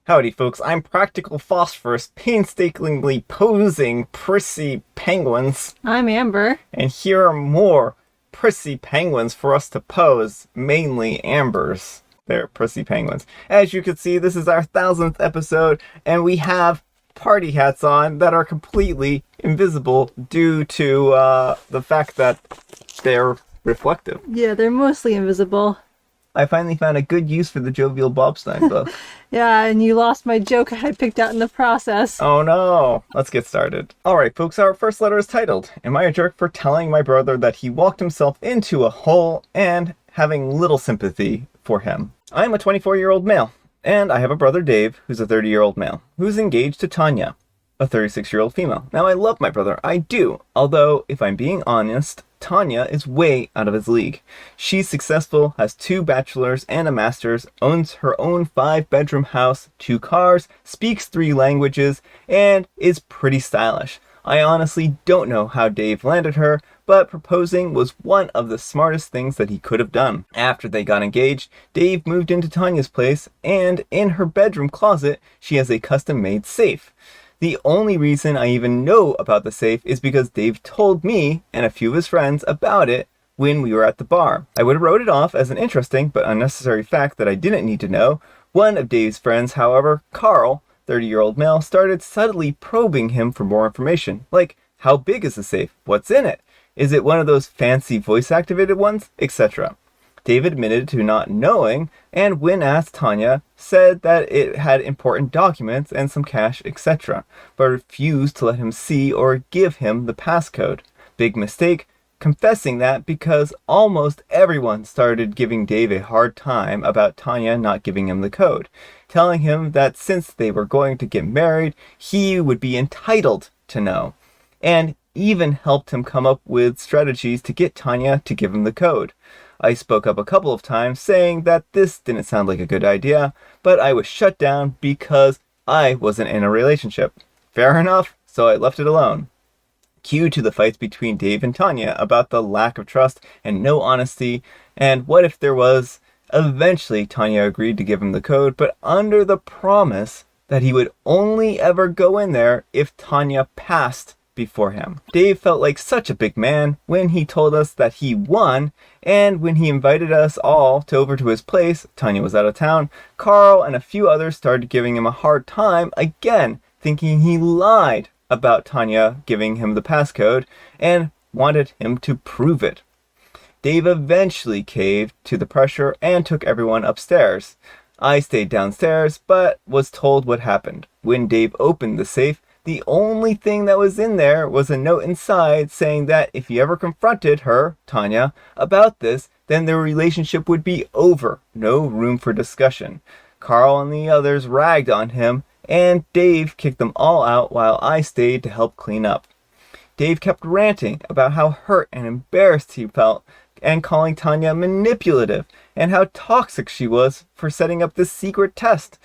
Howdy folks, I'm Practical Phosphorus, painstakingly posing prissy penguins. I'm Amber. And here are more prissy penguins for us to pose, mainly Amber's. They're prissy penguins. As you can see, this is our 1000th episode, and we have party hats on that are completely invisible due to the fact that they're reflective. Yeah, they're mostly invisible. I finally found a good use for the jovial Bobstein book. Yeah, and you lost my joke I had picked out in the process. Oh no! Let's get started. Alright folks, our first letter is titled, Am I a Jerk for Telling My Brother That He Walked Himself Into a Hole and Having Little Sympathy for Him? I am a 24-year-old male, and I have a brother Dave, who's a 30-year-old male, who's engaged to Tanya, a 36-year-old female. Now I love my brother, I do, although if I'm being honest, Tanya is way out of his league. She's successful, has 2 bachelors and a master's, owns her own 5-bedroom house, 2 cars, speaks 3 languages, and is pretty stylish. I honestly don't know how Dave landed her, but proposing was one of the smartest things that he could have done. After they got engaged, Dave moved into Tanya's place, and in her bedroom closet, she has a custom-made safe. The only reason I even know about the safe is because Dave told me and a few of his friends about it when we were at the bar. I would have wrote it off as an interesting but unnecessary fact that I didn't need to know. One of Dave's friends, however, Carl, 30-year-old male, started subtly probing him for more information. Like, how big is the safe? What's in it? Is it one of those fancy voice-activated ones? Etc. Dave admitted to not knowing, and when asked, Tanya said that it had important documents and some cash, etc., but refused to let him see or give him the passcode. Big mistake, confessing that because almost everyone started giving Dave a hard time about Tanya not giving him the code, telling him that since they were going to get married, he would be entitled to know, and even helped him come up with strategies to get Tanya to give him the code. I spoke up a couple of times saying that this didn't sound like a good idea, but I was shut down because I wasn't in a relationship. Fair enough, so I left it alone. Cue to the fights between Dave and Tanya about the lack of trust and no honesty, and what if there was. Eventually, Tanya agreed to give him the code, but under the promise that he would only ever go in there if Tanya passed before him. Dave felt like such a big man when he told us that he won, and when he invited us all over to his place, Tanya was out of town, Carl and a few others started giving him a hard time again, thinking he lied about Tanya giving him the passcode and wanted him to prove it. Dave eventually caved to the pressure and took everyone upstairs. I stayed downstairs, but was told what happened. When Dave opened the safe, the only thing that was in there was a note inside saying that if he ever confronted her, Tanya, about this, then their relationship would be over. No room for discussion. Carl and the others ragged on him, and Dave kicked them all out while I stayed to help clean up. Dave kept ranting about how hurt and embarrassed he felt and calling Tanya manipulative and how toxic she was for setting up this secret test.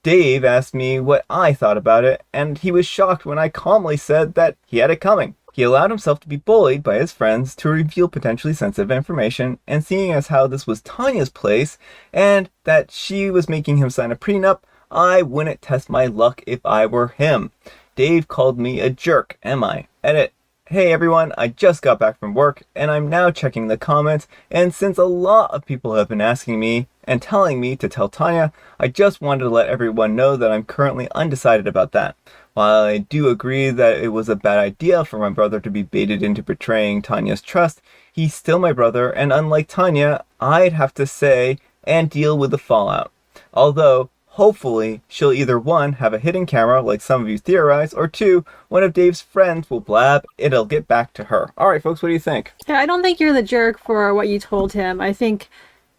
Dave asked me what I thought about it, and he was shocked when I calmly said that he had it coming. He allowed himself to be bullied by his friends to reveal potentially sensitive information, and seeing as how this was Tanya's place, and that she was making him sign a prenup, I wouldn't test my luck if I were him. Dave called me a jerk, am I? Edit. Hey everyone, I just got back from work, and I'm now checking the comments, and since a lot of people have been asking me and telling me to tell Tanya, I just wanted to let everyone know that I'm currently undecided about that. While I do agree that it was a bad idea for my brother to be baited into betraying Tanya's trust, he's still my brother, and unlike Tanya, I'd have to say and deal with the fallout. Although, hopefully, she'll either 1, have a hidden camera like some of you theorize, or 2, one of Dave's friends will blab, it'll get back to her. Alright folks, what do you think? Yeah, I don't think you're the jerk for what you told him. I think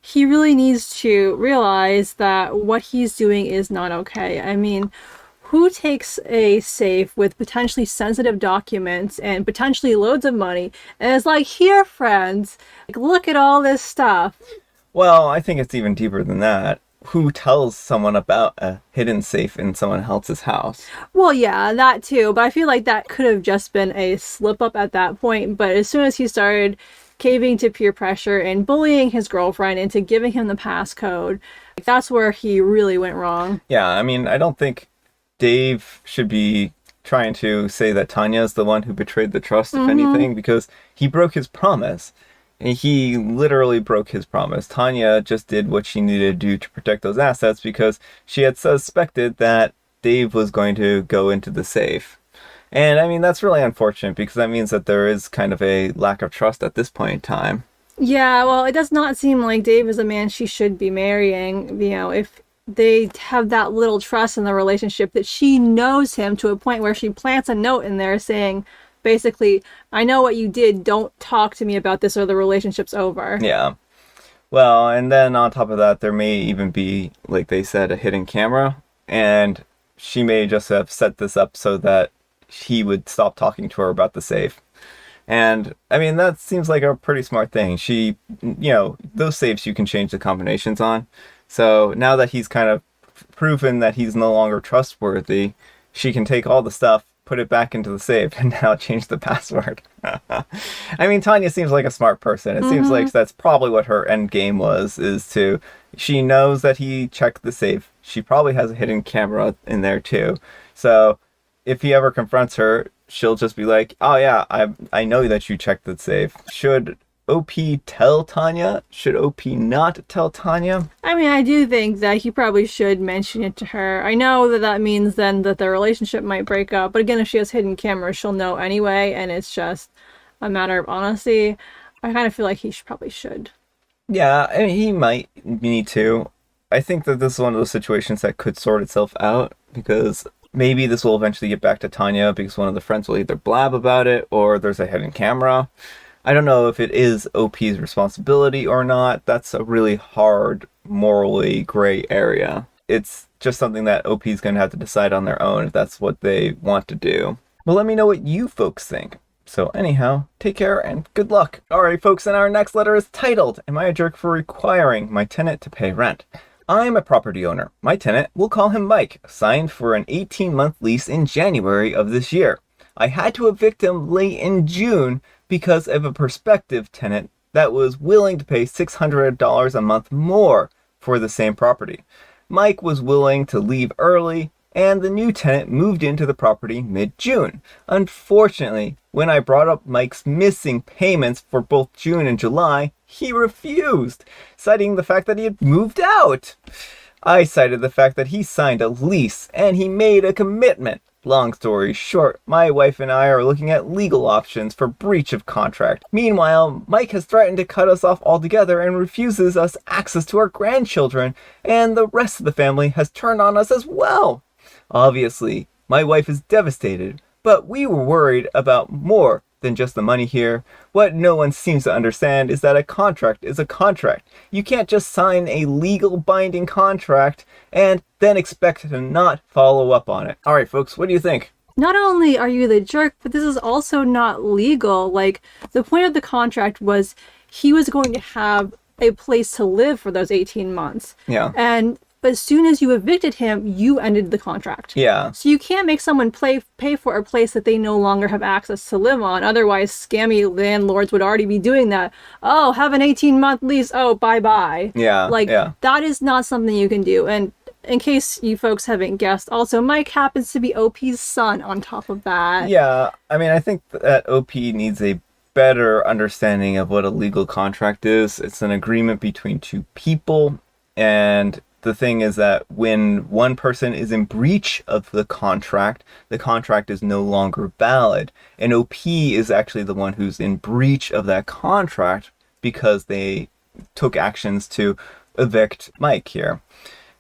he really needs to realize that what he's doing is not okay. I mean, who takes a safe with potentially sensitive documents and potentially loads of money and is like, here friends, like, look at all this stuff? Well, I think it's even deeper than that. Who tells someone about a hidden safe in someone else's house? Well, yeah, that too, but I feel like that could have just been a slip up at that point. But as soon as he started caving to peer pressure and bullying his girlfriend into giving him the passcode, That's where he really went wrong. Yeah, I mean, I don't think Dave should be trying to say that Tanya is the one who betrayed the trust, if anything, because he broke his promise. And he literally broke his promise. Tanya just did what she needed to do to protect those assets because she had suspected that Dave was going to go into the safe. And I mean, that's really unfortunate because that means that there is kind of a lack of trust at this point in time. Yeah, well, it does not seem like Dave is a man she should be marrying. If they have that little trust in the relationship that she knows him to a point where she plants a note in there saying, basically, I know what you did, don't talk to me about this or the relationship's over. Yeah. Well, and then on top of that, there may even be, like they said, a hidden camera. And she may just have set this up so that he would stop talking to her about the safe. And, I mean, that seems like a pretty smart thing. Those safes you can change the combinations on. So now that he's kind of proven that he's no longer trustworthy, she can take all the stuff, put it back into the safe, and now change the password. I mean, Tanya seems like a smart person. It seems like that's probably what her end game she knows that he checked the safe. She probably has a hidden camera in there too. So if he ever confronts her, she'll just be like, oh yeah, I know that you checked the safe. Should OP tell Tanya? Should OP not tell Tanya? I mean, I do think that he probably should mention it to her. I know that means then that their relationship might break up. But again, if she has hidden cameras, she'll know anyway. And it's just a matter of honesty. I kind of feel like he probably should. Yeah, I mean, he might need to. I think that this is one of those situations that could sort itself out because maybe this will eventually get back to Tanya because one of the friends will either blab about it or there's a hidden camera. I don't know if it is OP's responsibility or not. That's a really hard, morally gray area. It's just something that OP is going to have to decide on their own if that's what they want to do. Well, let me know what you folks think. So anyhow, take care and good luck. Alright folks, and our next letter is titled, Am I a Jerk for Requiring My Tenant to Pay Rent? I'm a property owner. My tenant, we'll call him Mike, signed for an 18-month lease in January of this year. I had to evict him late in June because of a prospective tenant that was willing to pay $600 a month more for the same property. Mike was willing to leave early, and the new tenant moved into the property mid-June. Unfortunately, when I brought up Mike's missing payments for both June and July, he refused, citing the fact that he had moved out. I cited the fact that he signed a lease and he made a commitment. Long story short, my wife and I are looking at legal options for breach of contract. Meanwhile, Mike has threatened to cut us off altogether and refuses us access to our grandchildren, and the rest of the family has turned on us as well. Obviously, my wife is devastated, but we were worried about more than just the money here. What no one seems to understand is that a contract is a contract. You can't just sign a legal binding contract and then expect to not follow up on it. Alright folks, what do you think? Not only are you the jerk, but this is also not legal. Like, the point of the contract was he was going to have a place to live for those 18 months. Yeah. And as soon as you evicted him, you ended the contract. Yeah. So you can't make someone pay for a place that they no longer have access to live on. Otherwise, scammy landlords would already be doing that. Oh, have an 18-month lease. Oh, bye-bye. Yeah. That is not something you can do. And in case you folks haven't guessed, also, Mike happens to be OP's son on top of that. Yeah. I mean, I think that OP needs a better understanding of what a legal contract is. It's an agreement between two people, and the thing is that when one person is in breach of the contract is no longer valid. And OP is actually the one who's in breach of that contract because they took actions to evict Mike here.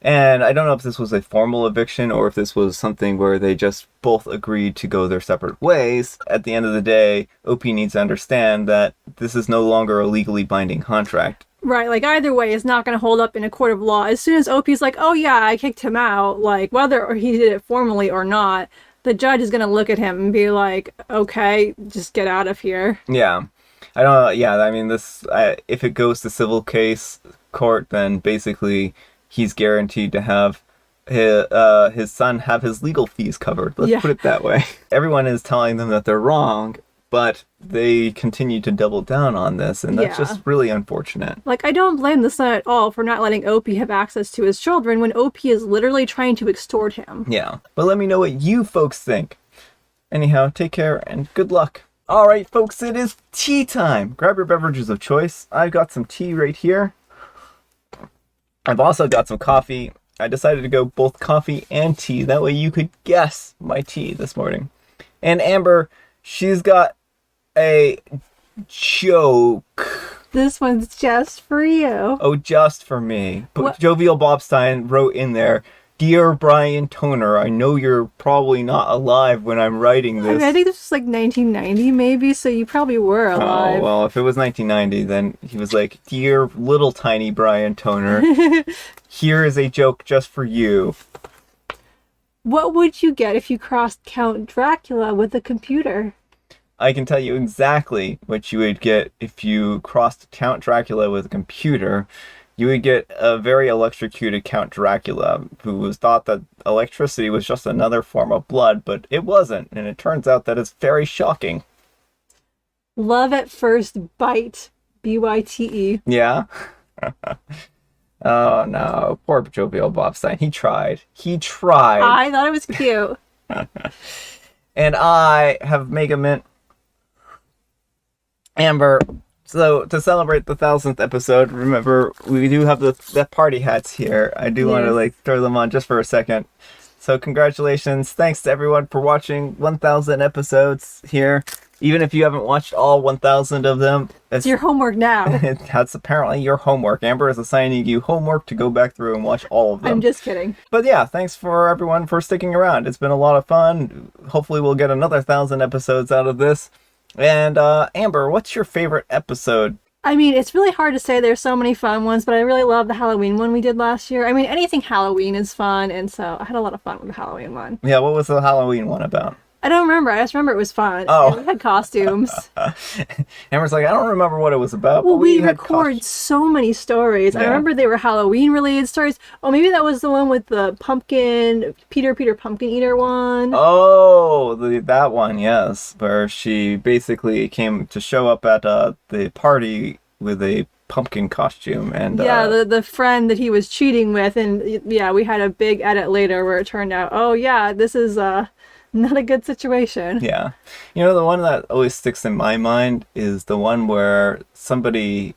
And I don't know if this was a formal eviction or if this was something where they just both agreed to go their separate ways. At the end of the day, OP needs to understand that this is no longer a legally binding contract. Right, like either way is not going to hold up in a court of law. As soon as OP's like, oh yeah, I kicked him out, like whether he did it formally or not, the judge is going to look at him and be like, okay, just get out of here. Yeah. I don't know. Yeah, I mean, if it goes to civil case court, then basically he's guaranteed to have his son have his legal fees covered. Let's put it that way. Everyone is telling them that they're wrong, but they continue to double down on this, and that's Yeah. just really unfortunate. Like, I don't blame the son at all for not letting Opie have access to his children when Opie is literally trying to extort him. Yeah, but let me know what you folks think. Anyhow, take care and good luck. All right, folks, it is tea time. Grab your beverages of choice. I've got some tea right here. I've also got some coffee. I decided to go both coffee and tea. That way you could guess my tea this morning. And Amber, she's got a joke. This one's just for you. Oh, just for me. But What? Jovial Bobstein wrote in there, "Dear Brian Toner, I know you're probably not alive when I'm writing I this." mean, I think this was like 1990 maybe, so you probably were alive. Oh, well, if it was 1990, then he was like, "Dear little tiny Brian Toner, here is a joke just for you." What would you get if you crossed Count Dracula with a computer? I can tell you exactly what you would get if you crossed Count Dracula with a computer. You would get a very electrocuted Count Dracula, who was thought that electricity was just another form of blood, but it wasn't, and it turns out that it's very shocking. Love at first bite. BYTE. Yeah? Oh no, poor Jovial Bobstein. He tried. He tried. I thought it was cute. And I have Mega Mint. Amber, so to celebrate the 1000th episode, remember, we do have the party hats here. I do want to Yes. throw them on just for a second. So congratulations. Thanks to everyone for watching 1000 episodes here. Even if you haven't watched all 1000 of them, It's your homework now. that's apparently your homework. Amber is assigning you homework to go back through and watch all of them. I'm just kidding. But yeah, thanks for everyone for sticking around. It's been a lot of fun. Hopefully we'll get another 1000 episodes out of this. And Amber, what's your favorite episode? I mean, it's really hard to say. There's so many fun ones, but I really love the Halloween one we did last year. I mean, anything Halloween is fun, and so I had a lot of fun with the Halloween one. Yeah, what was the Halloween one about? I don't remember. I just remember it was fun. Oh. And we had costumes. Amber's like, I don't remember what it was about. Well, but we had record so many stories. I Yeah. remember they were Halloween related stories. Oh, maybe that was the one with the pumpkin, Peter Pumpkin Eater one. Oh, that one, yes. Where she basically came to show up at the party with a pumpkin costume. And Yeah, the friend that he was cheating with. And yeah, we had a big edit later where it turned out, oh yeah, this is not a good situation. yeah. You know, the one that always sticks in my mind is the one where somebody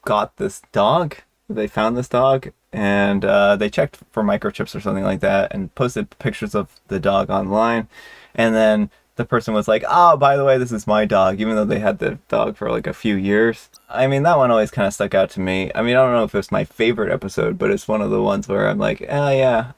got this dog. They found this dog and they checked for microchips or something like that and posted pictures of the dog online. And then the person was like, "Oh, by the way, this is my dog," even though they had the dog for like a few years. I mean, that one always kind of stuck out to me. I mean, I don't know if it's my favorite episode, but it's one of the ones where I'm like, oh yeah,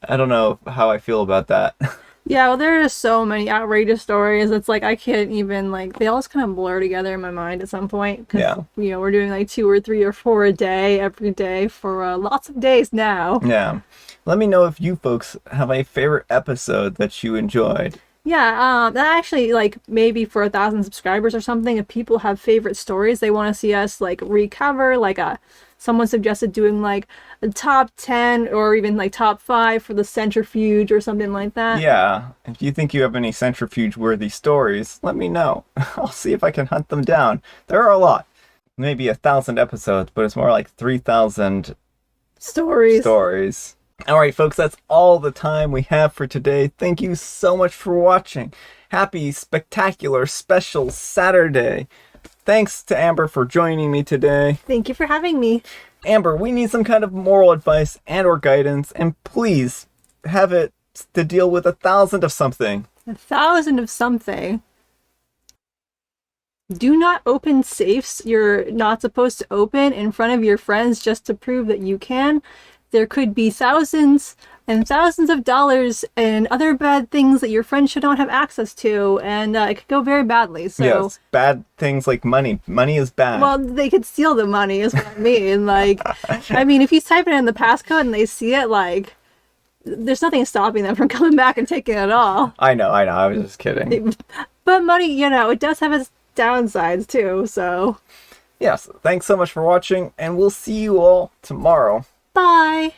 I don't know how I feel about that. Yeah, well, there are just so many outrageous stories. It's like I can't even like they all just kind of blur together in my mind at some point. 'Cause, Yeah. you know, we're doing like 2 or 3 or 4 a day every day for lots of days now. Yeah. Let me know if you folks have a favorite episode that you enjoyed. Yeah, that actually like maybe for 1,000 subscribers or something. If people have favorite stories they want to see us like recover, like someone suggested doing like a top 10 or even like top 5 for the centrifuge or something like that. Yeah. If you think you have any centrifuge-worthy stories, let me know. I'll see if I can hunt them down. There are a lot. Maybe 1,000 episodes, but it's more like 3,000 Stories. stories. All right, folks, that's all the time we have for today. Thank you so much for watching. Happy, spectacular, special Saturday. Thanks to Amber for joining me today. Thank you for having me. Amber, we need some kind of moral advice and or guidance, and please have it to deal with 1,000 of something. 1,000 of something. Do not open safes you're not supposed to open in front of your friends just to prove that you can. There could be thousands and thousands of dollars and other bad things that your friends should not have access to, and it could go very badly. So, Yes, bad things like money. Money is bad. well, they could steal the money, is what I mean. Like, I mean, if you type it in the passcode and they see it, like, there's nothing stopping them from coming back and taking it all. I know. I was just kidding. But money, you know, it does have its downsides too, so. Yes, thanks so much for watching, and we'll see you all tomorrow. Bye!